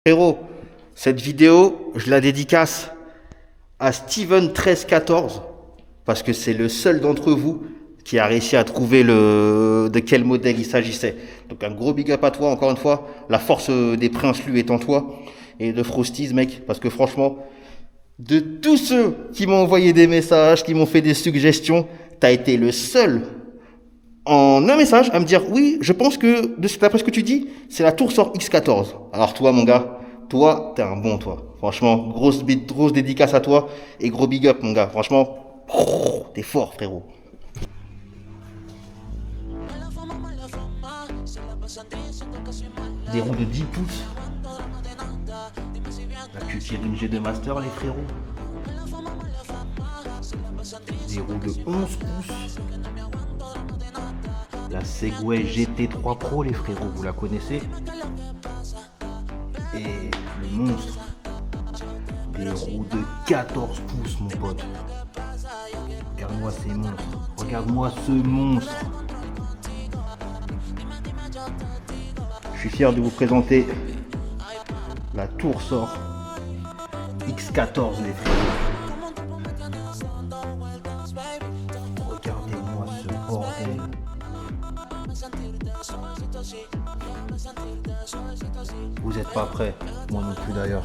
Frérot, cette vidéo, je la dédicace à Steven1314 parce que c'est le seul d'entre vous qui a réussi à trouver de quel modèle il s'agissait. Donc un gros big up à toi, encore une fois. La force des princes lui est en toi et de Frosties, mec, parce que franchement, de tous ceux qui m'ont envoyé des messages, qui m'ont fait des suggestions, t'as été le seul en un message à me dire oui, je pense que d'après ce que tu dis, c'est la Toursor X14. Alors toi, mon gars, toi, t'es un bon, toi. Franchement, grosse dédicace à toi et gros big up, mon gars. Franchement, t'es fort, frérot. Des roues de 10 pouces. La QT d'une G2 Master, les frérots. Des roues de 11 pouces. La Segway GT3 Pro, les frérots, vous la connaissez. Et le monstre. Des roues de 14 pouces, mon pote. Regarde-moi ces monstres. Regarde-moi ce monstre. Je suis fier de vous présenter la Toursor X14, les frérots. Regardez-moi ce bordel. Vous n'êtes pas prêts, moi non plus d'ailleurs.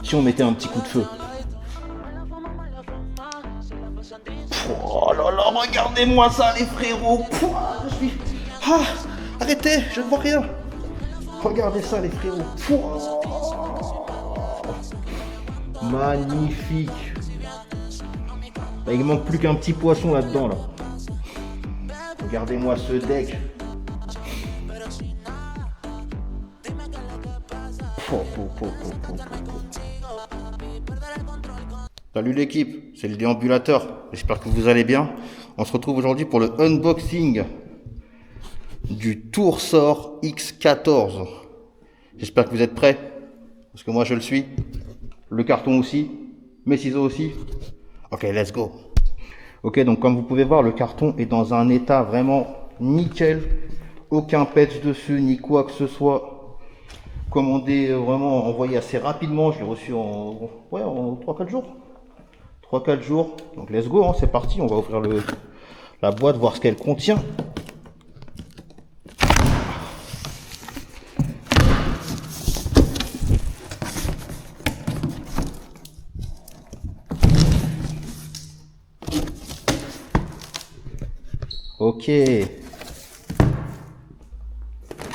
Si on mettait un petit coup de feu. Oh là là, regardez-moi ça, les frérots. Je suis... arrêtez, je ne vois rien. Regardez ça, les frérots. Magnifique. Il manque plus qu'un petit poisson là-dedans, là. Regardez-moi ce deck. Salut l'équipe, c'est le déambulateur. J'espère que vous allez bien. On se retrouve aujourd'hui pour le unboxing du Toursor X14. J'espère que vous êtes prêts, parce que moi je le suis. Le carton aussi, mes ciseaux aussi. Ok, let's go. Ok, donc comme vous pouvez voir, le carton est dans un état vraiment nickel. Aucun patch dessus, ni quoi que ce soit. Commandé, vraiment envoyé assez rapidement. Je l'ai reçu en 3-4 jours. 3-4 jours. Donc let's go, hein, c'est parti. On va ouvrir la boîte, voir ce qu'elle contient. Ok.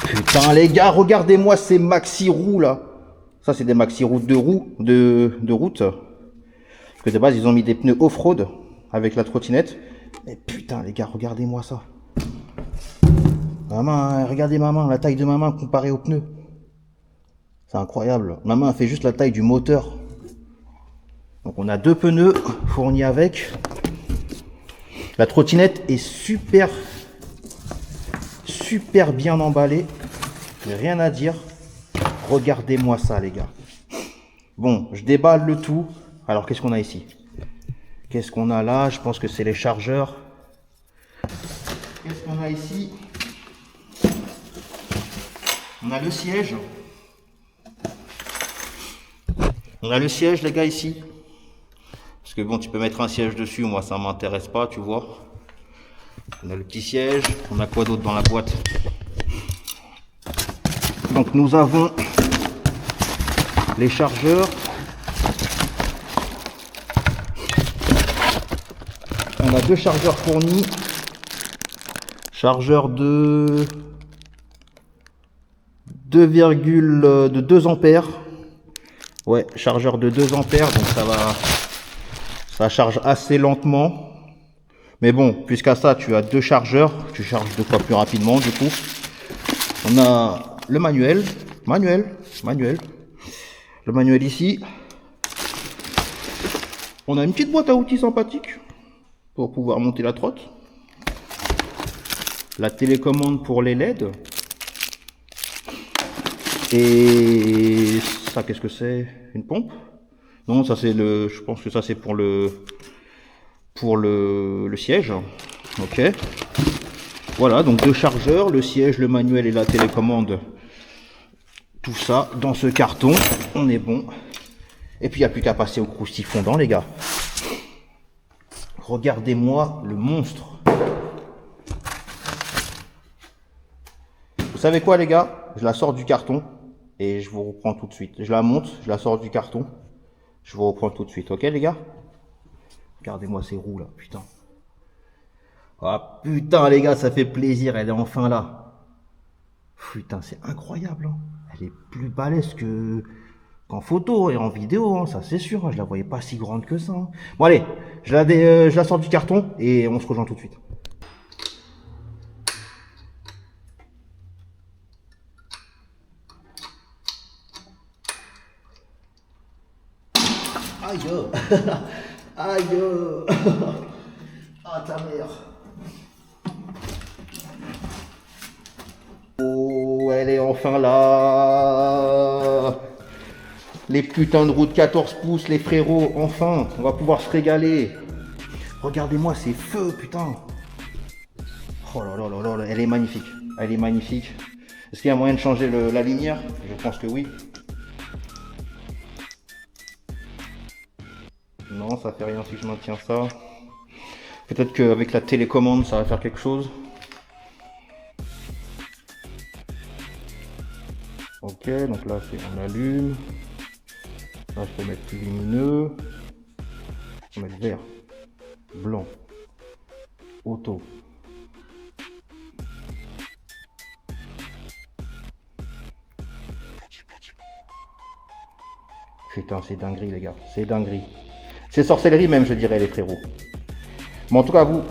Putain les gars, regardez-moi ces maxi roues là. Ça c'est des maxi roues de route. Parce que de base ils ont mis des pneus off-road avec la trottinette. Mais putain les gars, regardez-moi ça. Ma main, regardez ma main, la taille de ma main comparée aux pneus. C'est incroyable. Ma main fait juste la taille du moteur. Donc on a deux pneus fournis avec. La trottinette est super bien emballée. Rien à dire. Regardez-moi ça les gars. Bon, je déballe le tout. Alors qu'est-ce qu'on a ici? Qu'est-ce qu'on a là? Je pense que c'est les chargeurs. Qu'est-ce qu'on a ici? On a le siège. On a le siège les gars ici. Parce que bon, tu peux mettre un siège dessus, moi ça m'intéresse pas, tu vois. On a le petit siège. On a quoi d'autre dans la boîte? Donc nous avons les chargeurs. On a deux chargeurs fournis. Chargeur de 2 ampères. Ouais, chargeur de 2 ampères, donc ça charge assez lentement. Mais bon, puisqu'à ça, tu as deux chargeurs, tu charges 2 fois plus rapidement du coup. On a le manuel. Le manuel ici. On a une petite boîte à outils sympathique pour pouvoir monter la trotte. La télécommande pour les LED. Et ça, qu'est-ce que c'est? Une pompe? Non, ça c'est je pense que ça c'est pour le siège. Ok. Voilà, donc 2 chargeurs, le siège, le manuel et la télécommande tout ça dans ce carton. On est bon. Et puis il n'y a plus qu'à passer au croustille fondant, les gars. Regardez-moi le monstre. Vous savez quoi, les gars? Je la sors du carton et je vous reprends tout de suite. Je la monte, je la sors du carton. Je vous reprends tout de suite, ok, les gars? Regardez-moi ces roues là, putain. Ah putain, les gars, ça fait plaisir, elle est enfin là. Putain, c'est incroyable, hein. Elle est plus balèze qu'en photo et en vidéo, hein, ça c'est sûr, hein. Je la voyais pas si grande que ça, hein. Bon allez, je la sors du carton et on se rejoint tout de suite. Aïe. Aïe. Ah ta mère. Oh, elle est enfin là. Les putains de roues de 14 pouces, les frérots, enfin, on va pouvoir se régaler. Regardez-moi ces feux, putain. Oh là là là là, elle est magnifique. Elle est magnifique. Est-ce qu'il y a moyen de changer la lumière? Je pense que oui. Non, ça fait rien si je maintiens ça. Peut-être qu'avec la télécommande, ça va faire quelque chose. Ok, donc là, on allume. Là, je peux mettre plus lumineux. Je peux mettre vert, blanc, auto. Putain, c'est dinguerie, les gars. C'est dinguerie. C'est sorcellerie même, je dirais, les frérots. Bon, en tout cas, vous,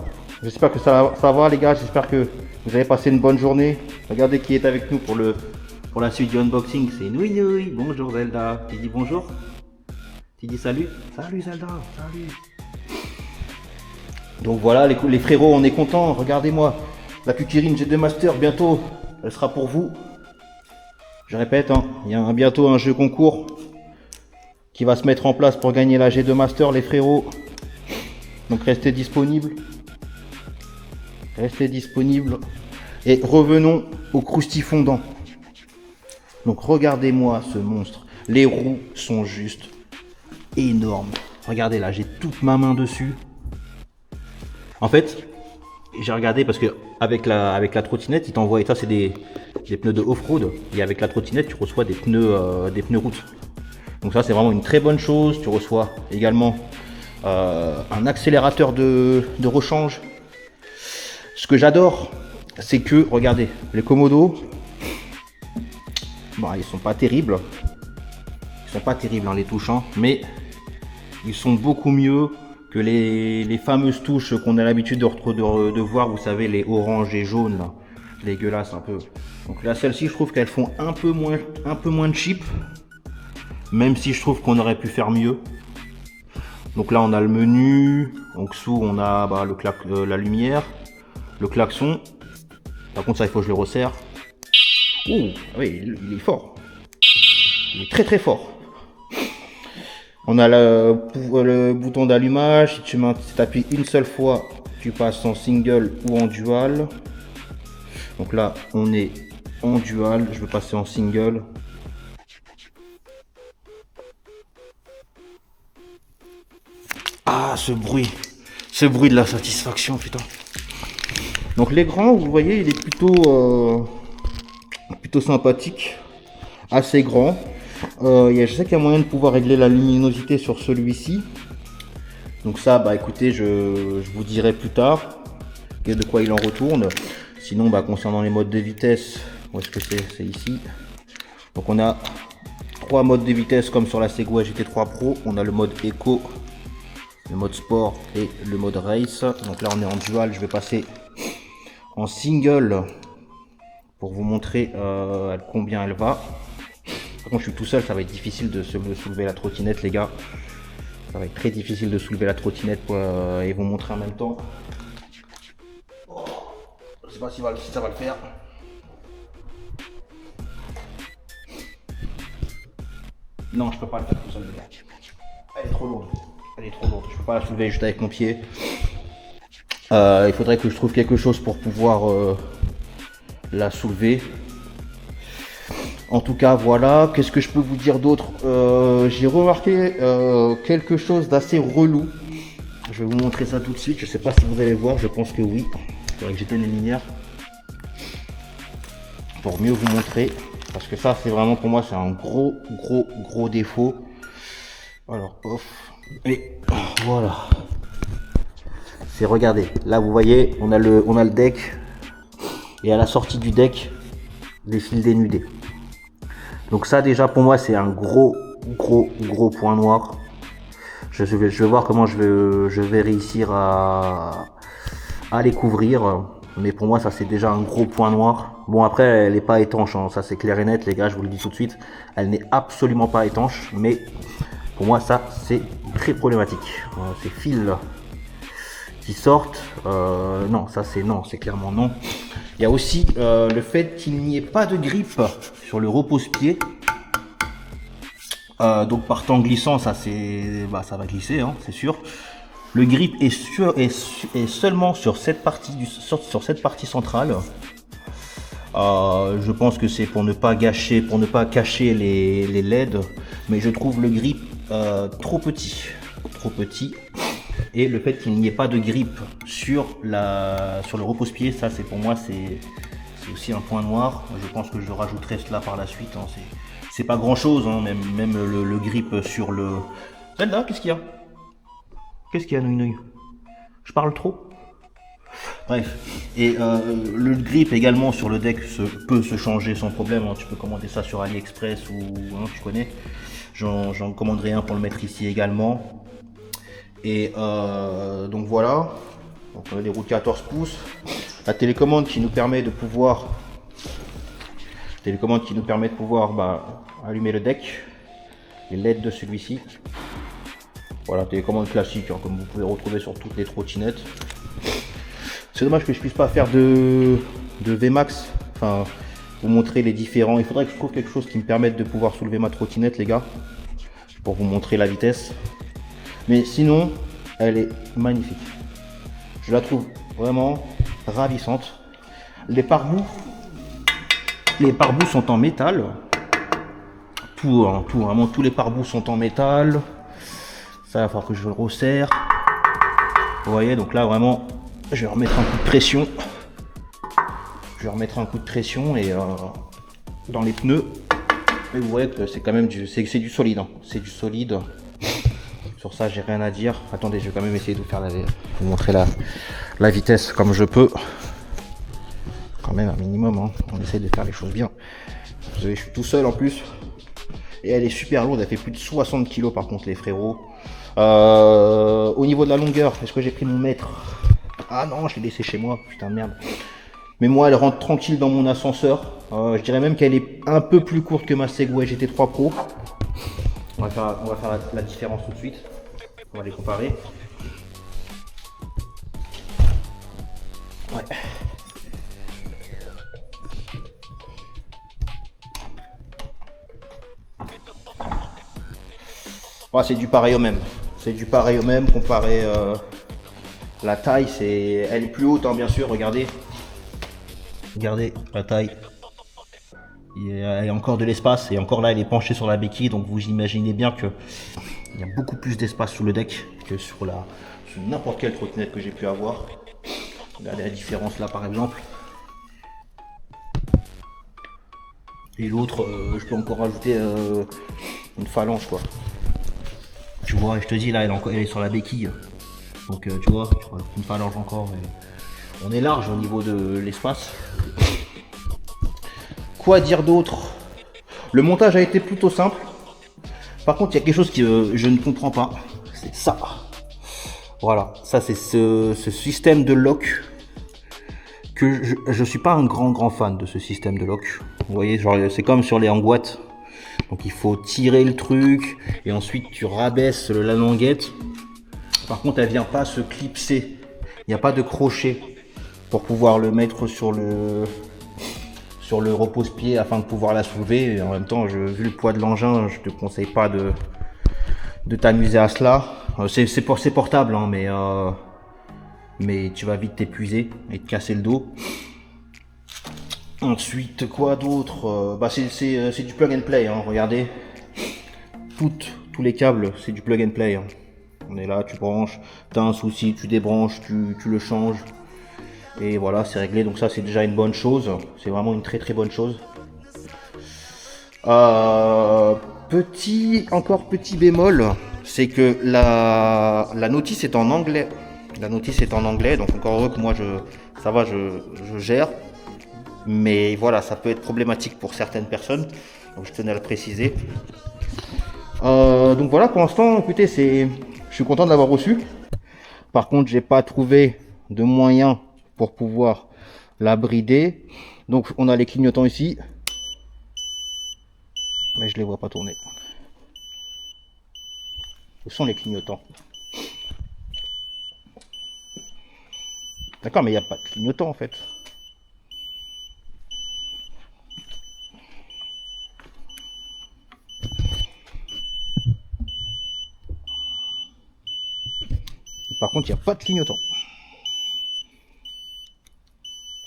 j'espère que ça va, les gars. J'espère que vous avez passé une bonne journée. Regardez qui est avec nous pour la suite du unboxing. C'est Nouille Nouille. Bonjour, Zelda. Tu dis bonjour? Tu dis salut? Salut, Zelda. Salut. Donc voilà, les frérots, on est contents. Regardez-moi. La Kukirine G2 Master, bientôt, elle sera pour vous. Je répète, hein, il y a bientôt un jeu concours qui va se mettre en place pour gagner la G2 Master, les frérots. Donc restez disponibles. Restez disponibles. Et revenons au croustille fondant. Donc regardez-moi ce monstre. Les roues sont juste énormes. Regardez là, j'ai toute ma main dessus. En fait, j'ai regardé parce que avec la trottinette, il t'envoie, et ça c'est des pneus de off-road. Et avec la trottinette, tu reçois des pneus route. Donc ça c'est vraiment une très bonne chose. Tu reçois également un accélérateur de rechange. Ce que j'adore, c'est que, regardez, les Komodo, bon, ils sont pas terribles. Ils sont pas terribles en les touchant, mais ils sont beaucoup mieux que les fameuses touches qu'on a l'habitude de voir, vous savez, les oranges et jaunes, là, dégueulasses un peu. Donc là, celles-ci, je trouve qu'elles font un peu moins de chip, même si je trouve qu'on aurait pu faire mieux. Donc là, on a le menu, en dessous, on a la lumière, le klaxon. Par contre, ça, il faut que je le resserre. Oh, oui, il est fort. Il est très très fort. On a le bouton d'allumage. Si tu appuies une seule fois, tu passes en single ou en dual. Donc là, on est en dual. Je vais passer en single. Ah, ce bruit de la satisfaction, putain. Donc l'écran, vous voyez, il est plutôt sympathique, assez grand. Je sais qu'il y a moyen de pouvoir régler la luminosité sur celui-ci. Donc ça, bah écoutez, je vous dirai plus tard de quoi il en retourne. Sinon, concernant les modes de vitesse, où est-ce que c'est ici. Donc on a 3 modes de vitesse comme sur la Segway GT3 Pro. On a le mode Eco, le mode Sport et le mode Race. Donc là, on est en dual. Je vais passer en single pour vous montrer combien elle va. Par contre, je suis tout seul, ça va être difficile de soulever la trottinette, les gars. Ça va être très difficile de soulever la trottinette et vous montrer en même temps. Oh, je sais pas si ça va le faire. Non, je peux pas le faire tout seul, les gars. Elle est trop lourde. Je peux pas la soulever juste avec mon pied. Il faudrait que je trouve quelque chose pour pouvoir la soulever. En tout cas, voilà. Qu'est-ce que je peux vous dire d'autre? J'ai remarqué quelque chose d'assez relou. Je vais vous montrer ça tout de suite. Je sais pas si vous allez voir. Je pense que oui. Il faudrait que j'éteigne les lumières pour mieux vous montrer. Parce que ça, c'est vraiment pour moi, c'est un gros défaut. Alors, off. Et voilà. C'est, regardez. Là, vous voyez, on a le deck. Et à la sortie du deck, les fils dénudés. Donc ça déjà pour moi c'est un gros point noir. Je vais voir comment je vais réussir à les couvrir. Mais pour moi ça c'est déjà un gros point noir. Bon après elle n'est pas étanche, hein. Ça c'est clair et net les gars, je vous le dis tout de suite. Elle n'est absolument pas étanche. Mais pour moi ça c'est très problématique. Ces fils là qui sortent, non ça c'est clairement non. Il y a aussi le fait qu'il n'y ait pas de grippe sur le repose-pied. Donc par temps glissant, ça va glisser, hein, c'est sûr. Le grip est seulement sur cette partie centrale. Je pense que c'est pour ne pas cacher les LED, mais je trouve le grip trop petit. Et le fait qu'il n'y ait pas de grip sur le repose-pied, ça c'est pour moi c'est aussi un point noir. Je pense que je rajouterai cela par la suite, hein. C'est pas grand chose, hein, même le grip sur le... Là, qu'est-ce qu'il y a? Qu'est-ce qu'il y a, Nouille? Je parle trop? Bref, et le grip également sur le deck peut se changer sans problème, hein. Tu peux commander ça sur AliExpress ou hein, tu connais. J'en commanderai un pour le mettre ici également. Et donc voilà, donc on a des roues de 14 pouces, la télécommande qui nous permet de pouvoir allumer le deck, les LED de celui-ci. Voilà, télécommande classique, hein, comme vous pouvez retrouver sur toutes les trottinettes. C'est dommage que je puisse pas faire de VMAX, enfin vous montrer les différents. Il faudrait que je trouve quelque chose qui me permette de pouvoir soulever ma trottinette les gars, pour vous montrer la vitesse. Mais sinon, elle est magnifique. Je la trouve vraiment ravissante. Les pare-boues sont en métal. Vraiment tous les pare-boues sont en métal. Ça, il va falloir que je le resserre. Vous voyez, donc là vraiment, je vais remettre un coup de pression. Et dans les pneus. Et vous voyez que c'est quand même du solide, hein. C'est du solide. Sur ça, j'ai rien à dire. Attendez, je vais quand même essayer de vous montrer la vitesse comme je peux. Quand même un minimum, hein. On essaie de faire les choses bien. Vous savez, je suis tout seul en plus. Et elle est super lourde, elle fait plus de 60 kg par contre les frérots. Au niveau de la longueur, est-ce que j'ai pris mon mètre? Ah non, je l'ai laissé chez moi, putain de merde. Mais moi, elle rentre tranquille dans mon ascenseur. Je dirais même qu'elle est un peu plus courte que ma Segway GT3 Pro. On va faire la différence tout de suite. On va les comparer. Ouais. Ouais, c'est du pareil au même. Comparé la taille, elle est plus haute, hein, bien sûr. Regardez la taille. Il y a encore de l'espace et encore là elle est penchée sur la béquille, donc vous imaginez bien que il y a beaucoup plus d'espace sous le deck que sur n'importe quelle trottinette que j'ai pu avoir. Regardez la différence là par exemple. Et l'autre, je peux encore rajouter une phalange quoi. Tu vois, je te dis là elle est sur la béquille. Donc tu vois, je rajoute une phalange encore. Et on est large au niveau de l'espace. Quoi dire d'autre? Le montage a été plutôt simple. Par contre, il y a quelque chose que je ne comprends pas. C'est ça. Voilà, ça c'est ce système de lock que je suis pas un grand fan de ce système de lock. Vous voyez, genre c'est comme sur les hangouettes. Donc il faut tirer le truc et ensuite tu rabaisses la languette. Par contre, elle vient pas se clipser. Il n'y a pas de crochet pour pouvoir le mettre sur le repose-pied afin de pouvoir la soulever. Et en même temps, vu le poids de l'engin, je te conseille pas de t'amuser à cela. C'est portable, hein, mais tu vas vite t'épuiser et te casser le dos. Ensuite, quoi d'autre? C'est du plug and play, hein, regardez. Tous les câbles, c'est du plug and play. Hein. On est là, tu branches, t'as un souci, tu débranches, tu le changes. Et voilà, c'est réglé. Donc ça, c'est déjà une bonne chose. C'est vraiment une très très bonne chose. Encore petit bémol, c'est que la notice est en anglais. La notice est en anglais, donc encore heureux que moi ça va, je gère. Mais voilà, ça peut être problématique pour certaines personnes. Donc je tenais à le préciser. Donc voilà, pour l'instant, écoutez, je suis content de l'avoir reçu. Par contre, j'ai pas trouvé de moyen pour pouvoir la brider. Donc on a les clignotants ici. Mais je les vois pas tourner. Où sont les clignotants? D'accord, mais il n'y a pas de clignotant en fait. Par contre, il n'y a pas de clignotant.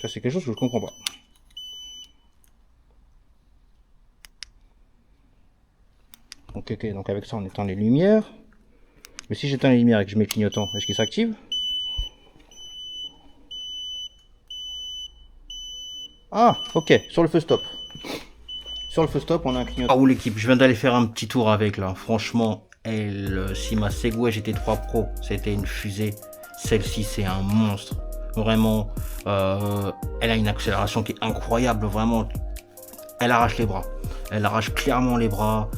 Ça, c'est quelque chose que je ne comprends pas. Ok, donc avec ça, on éteint les lumières. Mais si j'éteins les lumières et que je mets le clignotant, est-ce qu'il s'active? Ah, ok, sur le feu stop. Sur le feu stop, on a un clignotant. Ah, où l'équipe, je viens d'aller faire un petit tour avec là. Franchement, si ma Segway GT3 Pro, c'était une fusée, celle-ci, c'est un monstre. Vraiment, elle a une accélération qui est incroyable. Vraiment, elle arrache les bras. Elle arrache clairement les bras.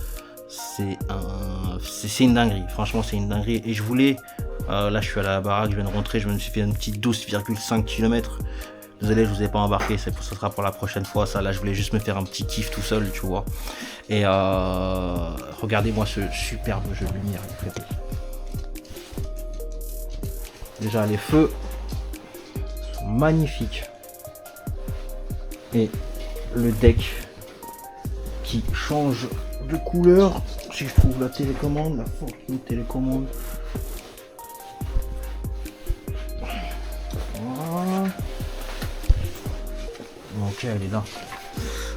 C'est une dinguerie. Franchement, c'est une dinguerie. Et je voulais, là, je suis à la baraque, je viens de rentrer, je me suis fait un petit 12,5 km. Désolé, je vous ai pas embarqué, ça sera pour la prochaine fois. Ça, là, je voulais juste me faire un petit kiff tout seul, tu vois. Et regardez-moi ce superbe jeu de lumière. Déjà, les feux sont magnifiques. Et le deck qui change de couleur. Si je trouve la télécommande, la fucking télécommande. Voilà. Ok, elle est là.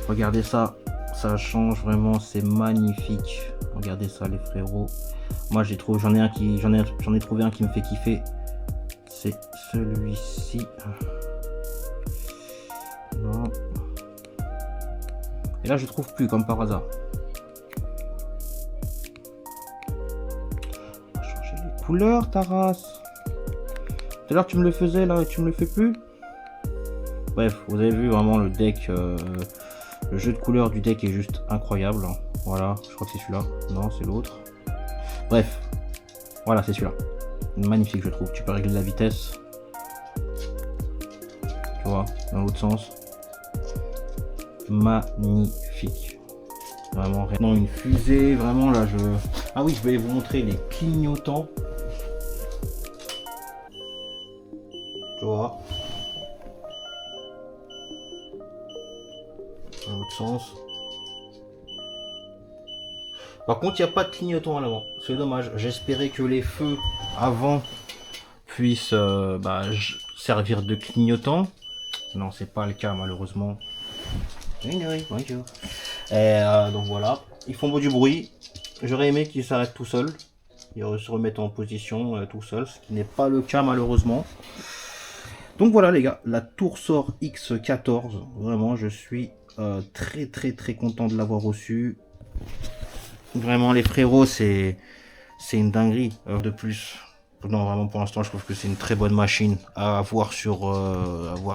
Regardez ça, ça change vraiment, c'est magnifique. Regardez ça, les frérots. Moi, j'en ai trouvé un qui me fait kiffer. C'est celui-ci. Non. Et là, je trouve plus, comme par hasard. On va changer les couleurs, ta race. Tout à l'heure, tu me le faisais, là, et tu me le fais plus. Bref, vous avez vu vraiment le deck, le jeu de couleurs du deck est juste incroyable. Voilà, je crois que c'est celui-là. Non, c'est l'autre. Bref, voilà, c'est celui-là. Magnifique, je trouve. Tu peux régler la vitesse. Tu vois, dans l'autre sens. Magnifique. Vraiment, vraiment une fusée. Vraiment, là, Ah oui, je vais vous montrer les clignotants. Tu vois. Dans l'autre sens. Par contre, il n'y a pas de clignotant à l'avant. C'est dommage. J'espérais que les feux avant puissent servir de clignotant. Non, c'est pas le cas malheureusement. Oui, bonjour. Et donc voilà. Ils font du bruit. J'aurais aimé qu'ils s'arrêtent tout seuls. Ils se remettent en position tout seul, ce qui n'est pas le cas malheureusement. Donc voilà les gars, la Toursor X14. Vraiment, je suis très content de l'avoir reçu. Vraiment les frérots, c'est une dinguerie. De plus, non vraiment pour l'instant je trouve que c'est une très bonne machine à avoir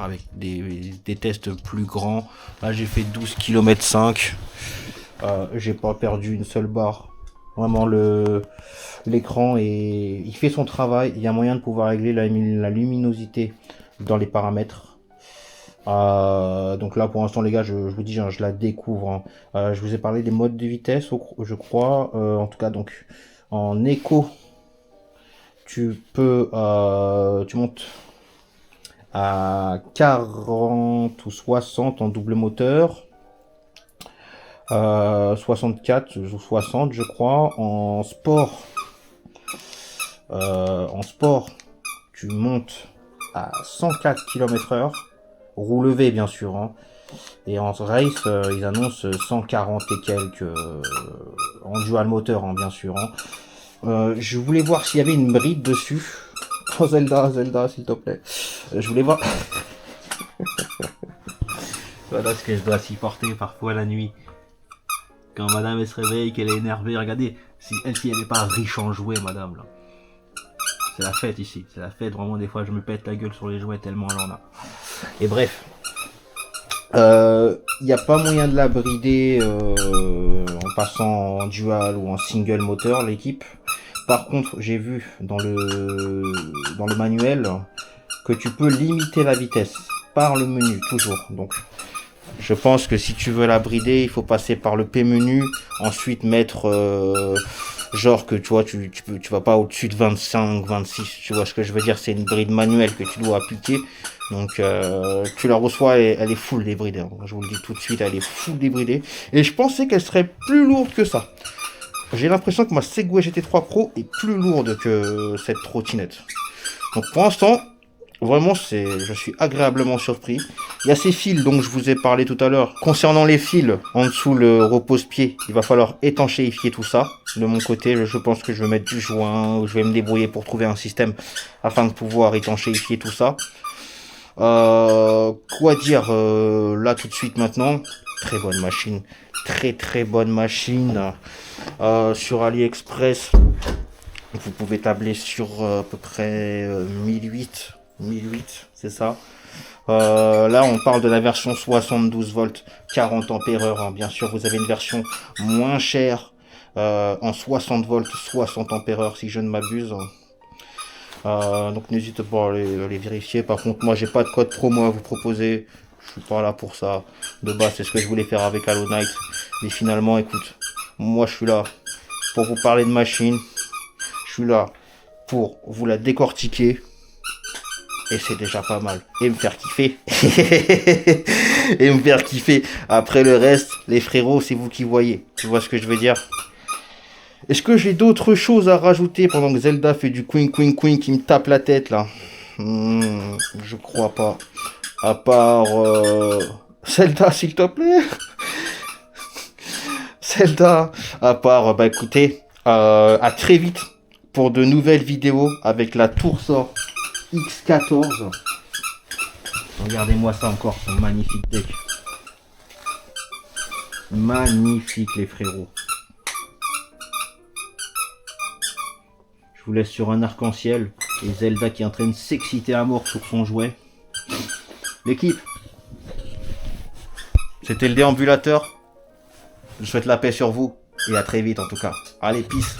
avec des tests plus grands. Là j'ai fait 12 km 5. J'ai pas perdu une seule barre. Vraiment l'écran il fait son travail. Il y a moyen de pouvoir régler la luminosité dans les paramètres. Donc là pour l'instant les gars je vous dis je la découvre hein. Je vous ai parlé des modes de vitesse je crois en tout cas donc en éco tu montes à 40 ou 60 en double moteur, 64 ou 60 je crois en sport. Tu montes à 104 km/h. Roue levée bien sûr hein. Et en race, ils annoncent 140 et quelques en dual moteur, hein, bien sûr. Hein. Je voulais voir s'il y avait une bride dessus. Oh Zelda, Zelda, s'il te plaît. Je voulais voir. Voilà ce que je dois supporter parfois la nuit. Quand madame elle se réveille, qu'elle est énervée, regardez, si elle n'est pas riche en jouets, madame, là. C'est la fête ici, c'est la fête, vraiment des fois je me pète la gueule sur les jouets tellement elle en a. Et bref, il n'y a pas moyen de la brider en passant en dual ou en single moteur, l'équipe. Par contre, j'ai vu dans le manuel que tu peux limiter la vitesse par le menu, toujours. Donc, je pense que si tu veux la brider, il faut passer par le P menu, ensuite mettre genre que tu vois, tu vas pas au-dessus de 25, 26, tu vois ce que je veux dire, c'est une bride manuelle que tu dois appliquer. Donc tu la reçois et elle est full débridée. Hein. Je vous le dis tout de suite, elle est full débridée. Et je pensais qu'elle serait plus lourde que ça. J'ai l'impression que ma Segway GT3 Pro est plus lourde que cette trottinette. Donc pour l'instant, vraiment, je suis agréablement surpris. Il y a ces fils dont je vous ai parlé tout à l'heure. Concernant les fils, en dessous le repose-pied, il va falloir étanchéifier tout ça. De mon côté, je pense que je vais mettre du joint, ou je vais me débrouiller pour trouver un système afin de pouvoir étanchéifier tout ça. Quoi dire là tout de suite maintenant? Très bonne machine. Très très bonne machine. Sur AliExpress, vous pouvez tabler sur à peu près 1008, c'est ça. Là on parle de la version 72 volts 40 ampères-heure, hein. Bien sûr vous avez une version moins chère en 60 volts 60 ampères-heure si je ne m'abuse. Donc n'hésitez pas à les vérifier. Par contre moi j'ai pas de code promo à vous proposer, je suis pas là pour ça. De base c'est ce que je voulais faire avec Hollow Knight, mais finalement écoute, moi je suis là pour vous parler de machine, je suis là pour vous la décortiquer. Et c'est déjà pas mal. Et me faire kiffer. Et me faire kiffer. Après le reste, les frérots, c'est vous qui voyez. Tu vois ce que je veux dire? Est-ce que j'ai d'autres choses à rajouter pendant que Zelda fait du queen qui me tape la tête là? Je crois pas. À part... Zelda, s'il te plaît. Zelda. À part, bah écoutez, à très vite pour de nouvelles vidéos avec la Toursor X14. Regardez-moi ça encore, c'est un magnifique deck. Magnifique les frérots. Je vous laisse sur un arc-en-ciel et Zelda qui est en train de s'exciter à mort sur son jouet. L'équipe, c'était le déambulateur. Je souhaite la paix sur vous et à très vite en tout cas. Allez, peace.